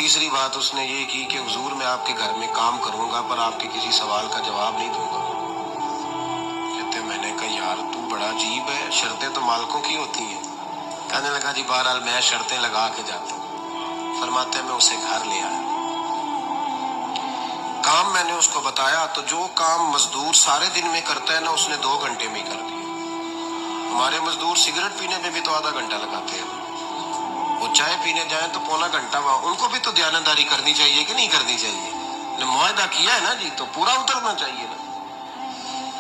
تیسری بات اس نے یہ کی کہ حضور میں آپ کے گھر میں کام کروں گا پر آپ کے کسی سوال کا جواب نہیں دوں گا۔ کہتے میں نے کہا یار تو بڑا عجیب ہے، شرطیں تو مالکوں کی ہوتی ہیں۔ کہنے لگا جی بہرحال میں شرطیں لگا کے جاتا ہوں۔ فرماتے ہیں میں اسے گھر لے آیا، کام میں نے اس کو بتایا تو جو کام مزدور سارے دن میں کرتا ہے نا اس نے 2 گھنٹے میں ہی کر دیا۔ ہمارے مزدور سگریٹ پینے میں بھی تو آدھا گھنٹہ لگاتے ہیں، وہ چائے پینے جائیں تو پونا گھنٹہ وہاں۔ ان کو بھی تو دیانتداری کرنی چاہیے کہ نہیں کرنی چاہیے؟ نے معاہدہ کیا ہے نا جی تو پورا اترنا چاہیے نا۔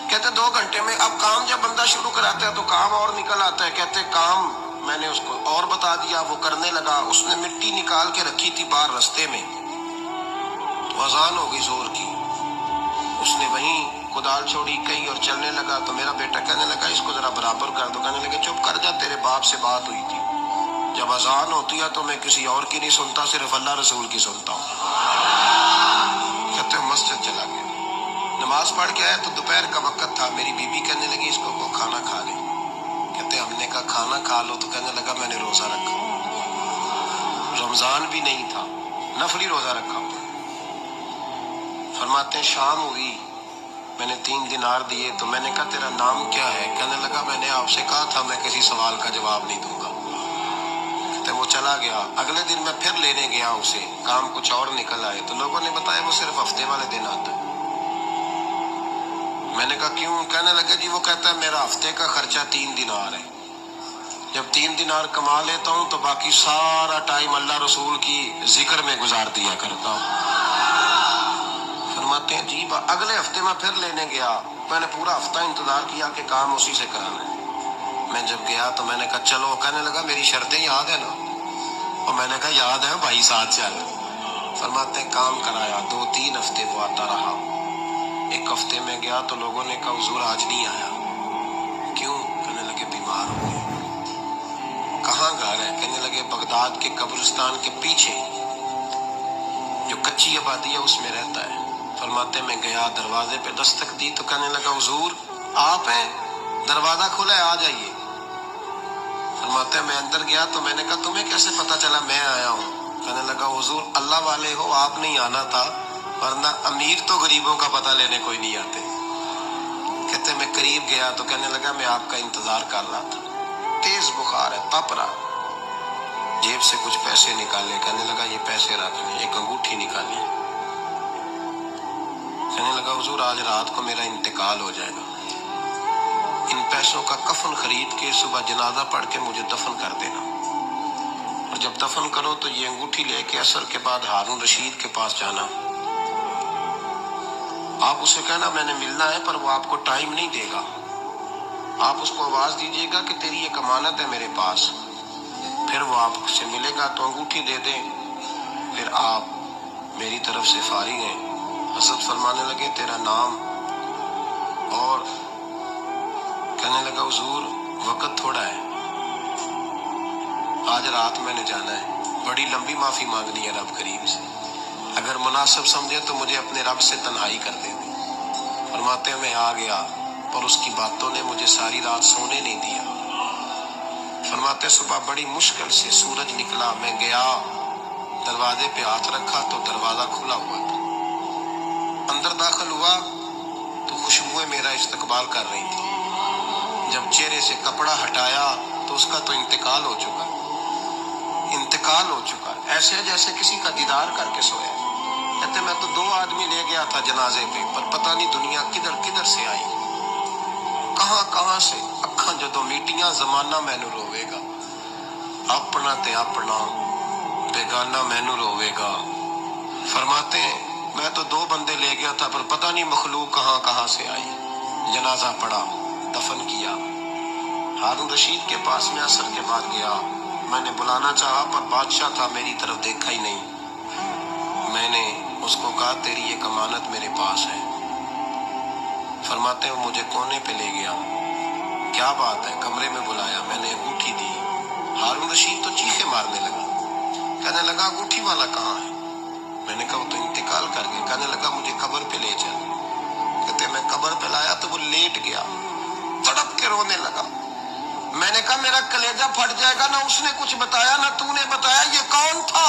کہتے 2 گھنٹے میں، اب کام جب بندہ شروع کراتا ہے تو کام اور نکل آتا ہے۔ کہتے کام میں نے اس کو اور بتا دیا، وہ کرنے لگا۔ اس نے مٹی نکال کے رکھی تھی باہر رستے میں، تو اذان ہو گئی زور کی، اس نے وہیں کدال چھوڑی کہیں اور چلنے لگا۔ تو میرا بیٹا کہنے لگا اس کو ذرا برابر کر دو۔ کہنے لگے چپ کر جا، تیرے باپ سے بات ہوئی تھی، جب اذان ہوتی ہے تو میں کسی اور کی نہیں سنتا، صرف اللہ رسول کی سنتا ہوں۔ کہتے مسجد چلا گیا، نماز پڑھ کے آیا تو دوپہر کا وقت تھا۔ میری بیوی کہنے لگی اس کو کھانا کھا لے۔ کہتے ہم نے کہا کھانا کھا لو، تو کہنے لگا میں نے روزہ رکھا، رمضان بھی نہیں تھا، نفلی روزہ رکھا۔ فرماتے ہیں شام ہوئی، میں نے 3 دینار دیے تو میں نے کہا تیرا نام کیا ہے؟ کہنے لگا میں نے آپ سے کہا تھا میں کسی سوال کا جواب نہیں دوں گا۔ کہتے وہ چلا گیا۔ اگلے دن میں پھر لینے گیا اسے، کام کچھ اور نکل آئے تو لوگوں نے بتایا وہ صرف ہفتے والے دن آتا ہے۔ میں نے کہا کیوں؟ کہنے لگا جی وہ کہتا ہے میرا ہفتے کا خرچہ 3 دینار ہے، جب 3 دینار کما لیتا ہوں تو باقی سارا ٹائم اللہ رسول کی ذکر میں گزار دیا کرتا ہوں۔ فرماتے ہیں جی اگلے ہفتے میں پھر لینے گیا، میں نے پورا ہفتہ انتظار کیا کہ کام اسی سے کرانا ہے۔ میں جب گیا تو میں نے کہا چلو، کہنے لگا میری شرطیں یاد ہے نا؟ اور میں نے کہا یاد ہے بھائی ساتھ چل۔ فرماتے ہیں کام کرایا، 2-3 ہفتے وہ آتا رہا۔ ایک ہفتے میں گیا تو لوگوں نے کہا حضور آج نہیں آیا، کیوں؟ کہنے لگے بیمار ہو گئے۔ کہاں گھر ہے؟ کہنے لگے بغداد کے قبرستان کے پیچھے جو کچی آبادی ہے اس میں رہتا ہے۔ فرماتے میں گیا، دروازے پہ دستک دی تو کہنے لگا حضور آپ ہیں؟ دروازہ کھلا ہے، آ جائیے۔ فرماتے میں اندر گیا تو میں نے کہا تمہیں کیسے پتا چلا میں آیا ہوں؟ کہنے لگا حضور اللہ والے ہو، آپ نہیں آنا تھا، ورنہ امیر تو غریبوں کا پتہ لینے کوئی نہیں آتے۔ کہتے میں قریب گیا تو کہنے لگا میں آپ کا انتظار کر رہا تھا، تیز بخار ہے، تپ رہا۔ جیب سے کچھ پیسے نکالے، کہنے لگا یہ پیسے رکھ لیں۔ ایک انگوٹھی نکالی، کہنے لگا حضور آج رات کو میرا انتقال ہو جائے گا، ان پیسوں کا کفن خرید کے صبح جنازہ پڑھ کے مجھے دفن کر دینا، اور جب دفن کرو تو یہ انگوٹھی لے کے عصر کے بعد ہارون رشید کے پاس جانا، آپ اسے کہنا میں نے ملنا ہے پر وہ آپ کو ٹائم نہیں دے گا، آپ اس کو آواز دیجیے گا کہ تیری ایک امانت ہے میرے پاس، پھر وہ آپ سے ملے گا تو انگوٹھی دے دیں، پھر آپ میری طرف سے فارغ ہیں۔ حضرت فرمانے لگے تیرا نام؟ اور کہنے لگا حضور وقت تھوڑا ہے، آج رات میں نے جانا ہے، بڑی لمبی معافی مانگنی ہے رب کریم سے، اگر مناسب سمجھے تو مجھے اپنے رب سے تنہائی کر دے دیں۔ فرماتے ہیں میں آ گیا پر اس کی باتوں نے مجھے ساری رات سونے نہیں دیا۔ فرماتے ہیں صبح بڑی مشکل سے سورج نکلا، میں گیا دروازے پہ ہاتھ رکھا تو دروازہ کھلا ہوا تھا، اندر داخل ہوا تو خوشبوئیں میرا استقبال کر رہی تھی، جب چہرے سے کپڑا ہٹایا تو اس کا تو انتقال ہو چکا، انتقال ہو چکا، ایسے جیسے کسی کا دیدار کر کے سویا۔ کہتے میں تو 2 آدمی لے گیا تھا جنازے پہ، پر پتہ نہیں دنیا کدھر کدھر سے آئی، کہاں کہاں سے، اکھاں جدوں میٹیاں زمانہ مینوں روے گا، اپنا تے اپنا بیگانہ مینوں روے گا۔ فرماتے ہیں میں تو 2 بندے لے گیا تھا پر پتہ نہیں مخلوق کہاں کہاں سے آئی، جنازہ پڑا، دفن کیا۔ ہارون رشید کے پاس میں عصر کے بعد گیا، میں نے بلانا چاہا پر بادشاہ تھا، میری طرف دیکھا ہی نہیں۔ میں نے اس کو کہا تیری ایک امانت میرے پاس ہے۔ فرماتے ہیں وہ مجھے کونے پہ لے گیا، کیا بات ہے؟ کمرے میں بلایا، میں نے انگوٹھی دی، ہارون رشید تو چیخے مارنے لگا، کہنے لگا انگوٹھی والا کہاں ہے؟ میں نے کہا وہ تو انتقال کر گیا۔ کہنے لگا مجھے قبر پہ لے چل۔ کہتے میں قبر پہ لایا تو وہ لیٹ گیا، تڑپ کے رونے لگا۔ میں نے کہا میرا کلیجہ پھٹ جائے گا، نہ اس نے کچھ بتایا نہ تو نے بتایا، یہ کون تھا؟